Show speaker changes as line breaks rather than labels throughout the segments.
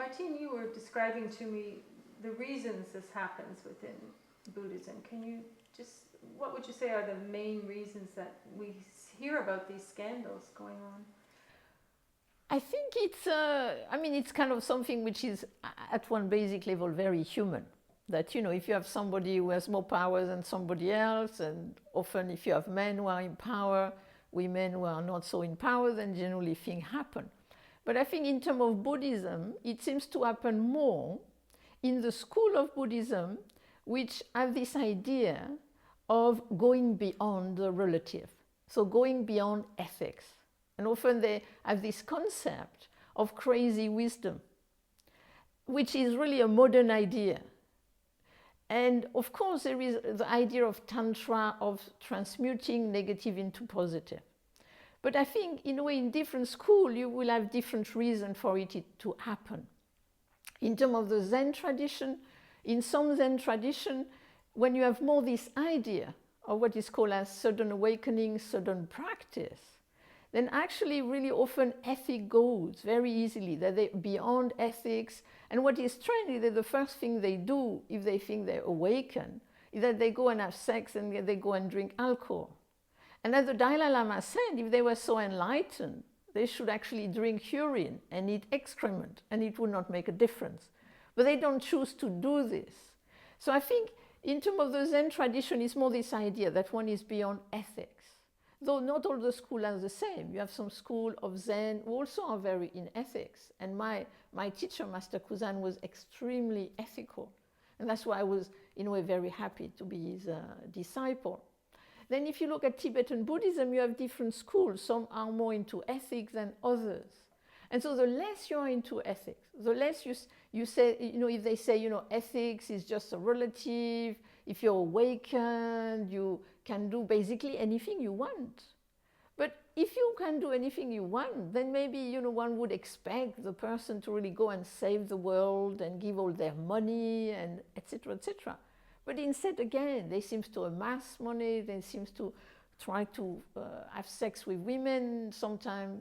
Martine, you were describing to me the reasons this happens within Buddhism. Can you just, what would you say are the main reasons that we hear about these scandals going on?
I think it's kind of something which is at one basic level very human. That, if you have somebody who has more power than somebody else, and often if you have men who are in power, women who are not so in power, then generally things happen. But I think in terms of Buddhism, it seems to happen more in the school of Buddhism, which have this idea of going beyond the relative, so going beyond ethics. And often they have this concept of crazy wisdom, which is really a modern idea. And of course, there is the idea of Tantra, of transmuting negative into positive. But I think, in a way, in different schools, you will have different reasons for it to happen. In terms of the Zen tradition, in some Zen tradition, when you have more this idea of what is called as sudden awakening, sudden practice, then actually really often ethic goes very easily, that they're beyond ethics. And what is strange is that the first thing they do if they think they're awakened is that they go and have sex and they go and drink alcohol. And as the Dalai Lama said, if they were so enlightened, they should actually drink urine and eat excrement, and it would not make a difference. But they don't choose to do this. So I think in terms of the Zen tradition, it's more this idea that one is beyond ethics. Though not all the schools are the same. You have some school of Zen who also are very in ethics. And my teacher, Master Kuzan, was extremely ethical. And that's why I was, in a way, very happy to be his disciple. Then if you look at Tibetan Buddhism, you have different schools. Some are more into ethics than others. And so the less you are into ethics, the less you say, if they say, ethics is just a relative, if you're awakened, you can do basically anything you want. But if you can do anything you want, then maybe, one would expect the person to really go and save the world and give all their money and etc., etc. But instead, again, they seem to amass money, they seem to try to have sex with women. Sometimes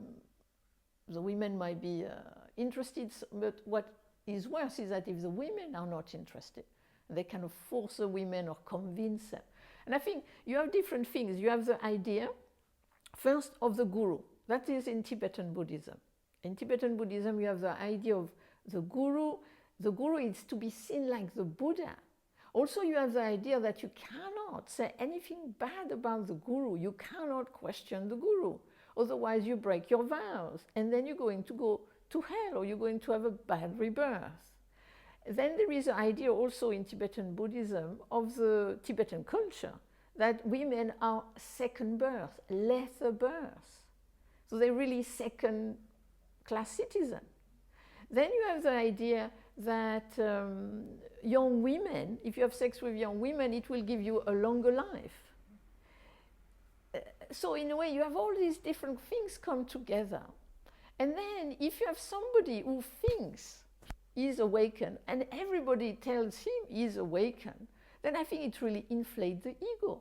the women might be interested, but what is worse is that if the women are not interested, they kind of force the women or convince them. And I think you have different things. You have the idea, first, of the guru. That is in Tibetan Buddhism. In Tibetan Buddhism, you have the idea of the guru. The guru is to be seen like the Buddha. Also, you have the idea that you cannot say anything bad about the guru. You cannot question the guru. Otherwise, you break your vows. And then you're going to go to hell, or you're going to have a bad rebirth. Then there is an idea also in Tibetan Buddhism of the Tibetan culture that women are second birth, lesser birth. So they're really second-class citizens. Then you have the idea that young women, if you have sex with young women, it will give you a longer life. So in a way, you have all these different things come together. And then if you have somebody who thinks is awakened and everybody tells him he's awakened, then I think it really inflates the ego.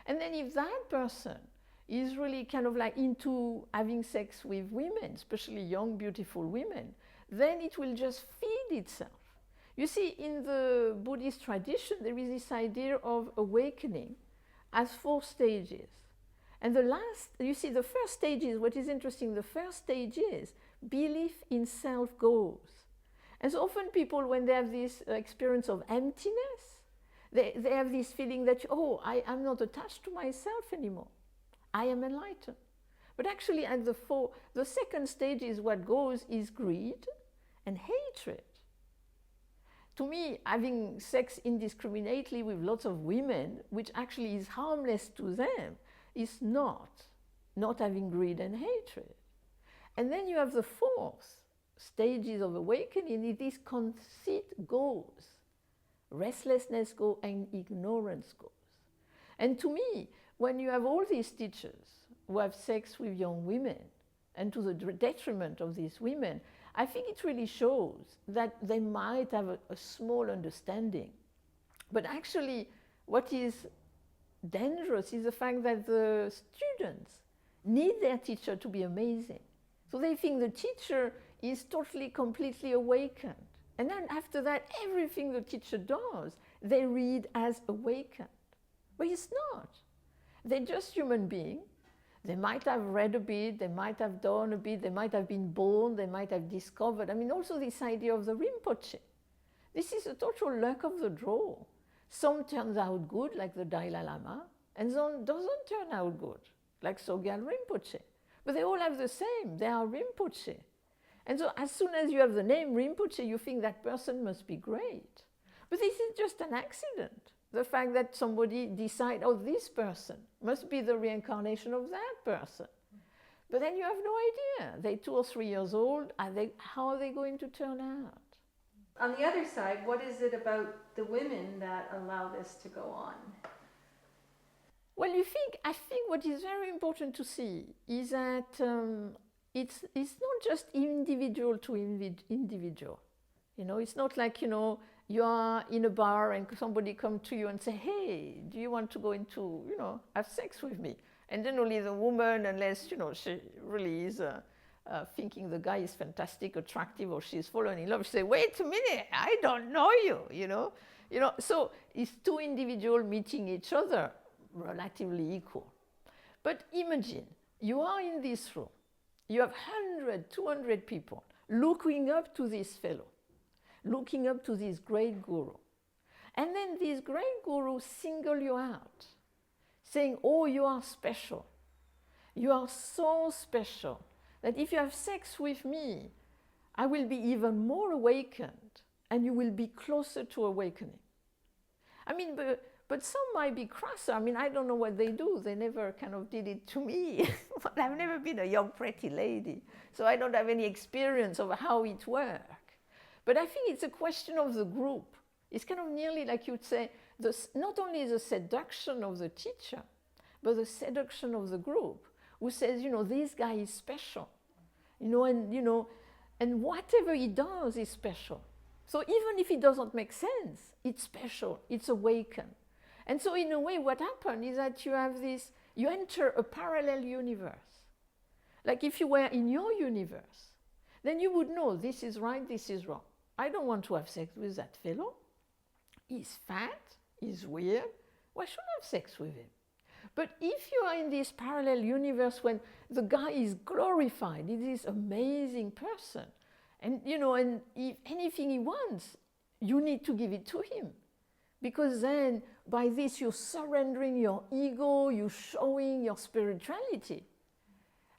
And then if that person is really kind of like into having sex with women, especially young, beautiful women, then it will just feed itself. You see, in the Buddhist tradition, there is this idea of awakening as 4 stages. And the first stage is, what is interesting, the first stage is belief in self goes. And so often people, when they have this experience of emptiness, they have this feeling that, I'm not attached to myself anymore. I am enlightened. But actually at the second stage is what goes is greed and hatred. To me, having sex indiscriminately with lots of women, which actually is harmless to them, is not having greed and hatred. And then you have the 4th stages of awakening. It is conceit goes, restlessness goes, and ignorance goes. And to me, when you have all these teachers who have sex with young women, and to the detriment of these women, I think it really shows that they might have a small understanding. But actually, what is dangerous is the fact that the students need their teacher to be amazing. So they think the teacher is totally, completely awakened. And then after that, everything the teacher does, they read as awakened. But it's not. They're just human beings. They might have read a bit, they might have done a bit, they might have been born, they might have discovered. I mean, also this idea of the Rinpoche. This is a total luck of the draw. Some turns out good, like the Dalai Lama, and some doesn't turn out good, like Sogyal Rinpoche. But they all have the same, they are Rinpoche. And so as soon as you have the name Rinpoche, you think that person must be great. But this is just an accident. The fact that somebody decides, oh, this person must be the reincarnation of that person. But then you have no idea. They're 2 or 3 years old. How are they going to turn out?
On the other side, what is it about the women that allow this to go on?
Well, I think what is very important to see is that it's not just individual to individual. You know, it's not like, you know, you are in a bar and somebody comes to you and say, hey, do you want to go into, you know, have sex with me? And then only the woman, unless, you know, she really is thinking the guy is fantastic, attractive, or she's fallen in love, she say, wait a minute, I don't know you, you know. So it's 2 individuals meeting each other, relatively equal. But imagine, you are in this room, you have 100, 200 people looking up to this fellow, looking up to this great guru. And then this great guru single you out, saying, oh, you are special. You are so special that if you have sex with me, I will be even more awakened and you will be closer to awakening. I mean, but some might be crosser. I mean, I don't know what they do. They never kind of did it to me. But I've never been a young, pretty lady. So I don't have any experience of how it works. But I think it's a question of the group. It's kind of nearly like you'd say, not only the seduction of the teacher, but the seduction of the group, who says, you know, this guy is special, and whatever he does is special. So even if it doesn't make sense, it's special, it's awakened. And so in a way, what happens is that you enter a parallel universe. Like if you were in your universe, then you would know this is right, this is wrong. I don't want to have sex with that fellow. He's fat, he's weird. Why should I have sex with him? But if you are in this parallel universe when the guy is glorified, he's this amazing person, and and if anything he wants, you need to give it to him. Because then by this you're surrendering your ego, you're showing your spirituality.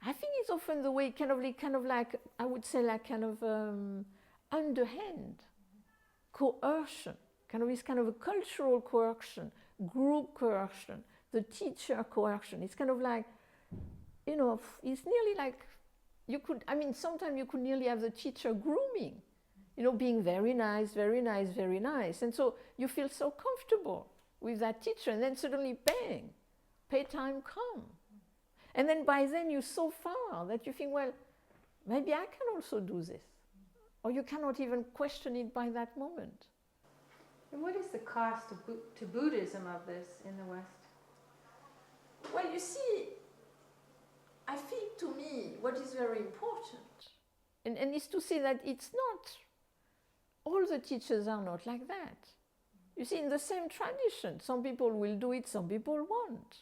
I think it's often the way kind of like, I would say like kind of underhand coercion, it's kind of a cultural coercion, group coercion, the teacher coercion. It's kind of like, it's nearly like sometimes you could nearly have the teacher grooming, being very nice, very nice, very nice. And so you feel so comfortable with that teacher, and then suddenly, bang, pay time come. And then by then you're so far that you think, well, maybe I can also do this. Or you cannot even question it by that moment.
And what is the cost to Buddhism of this in the West?
Well, you see, I think to me what is very important, and is to say that it's not, all the teachers are not like that. You see, in the same tradition, some people will do it, some people won't.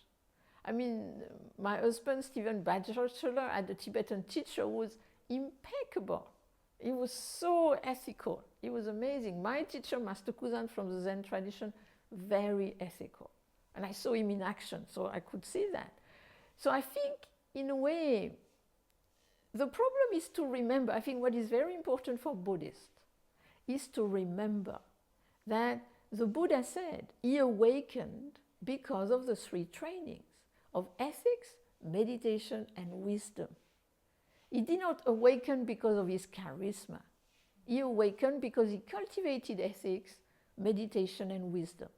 I mean, my husband, Stephen Bachelor, had a Tibetan teacher who was impeccable. He was so ethical. He was amazing. My teacher, Master Kuzan from the Zen tradition, very ethical. And I saw him in action, so I could see that. So I think, in a way, the problem is to remember, I think what is very important for Buddhists is to remember that the Buddha said he awakened because of the 3 trainings of ethics, meditation, and wisdom. He did not awaken because of his charisma. He awakened because he cultivated ethics, meditation, and wisdom.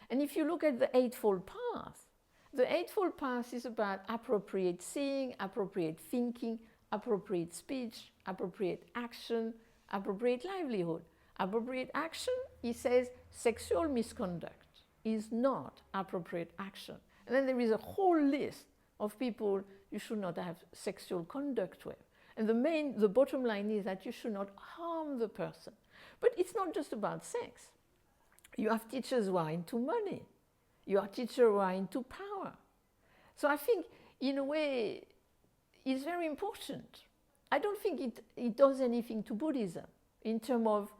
And if you look at the Eightfold Path, the Eightfold Path is about appropriate seeing, appropriate thinking, appropriate speech, appropriate action, appropriate livelihood. Appropriate action, he says, sexual misconduct is not appropriate action. And then there is a whole list of people you should not have sexual conduct with. And the bottom line is that you should not harm the person. But it's not just about sex. You have teachers who are into money. You have teachers who are into power. So I think, in a way, it's very important. I don't think it does anything to Buddhism in terms of,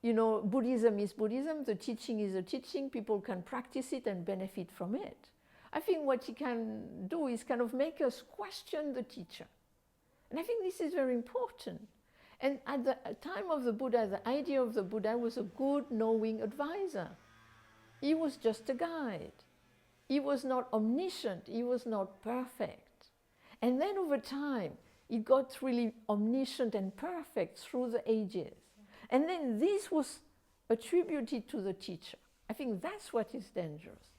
Buddhism is Buddhism, the teaching is the teaching, people can practice it and benefit from it. I think what it can do is kind of make us question the teacher. And I think this is very important. And at the time of the Buddha, the idea of the Buddha was a good, knowing advisor. He was just a guide. He was not omniscient, he was not perfect. And then over time, it got really omniscient and perfect through the ages. And then this was attributed to the teacher. I think that's what is dangerous.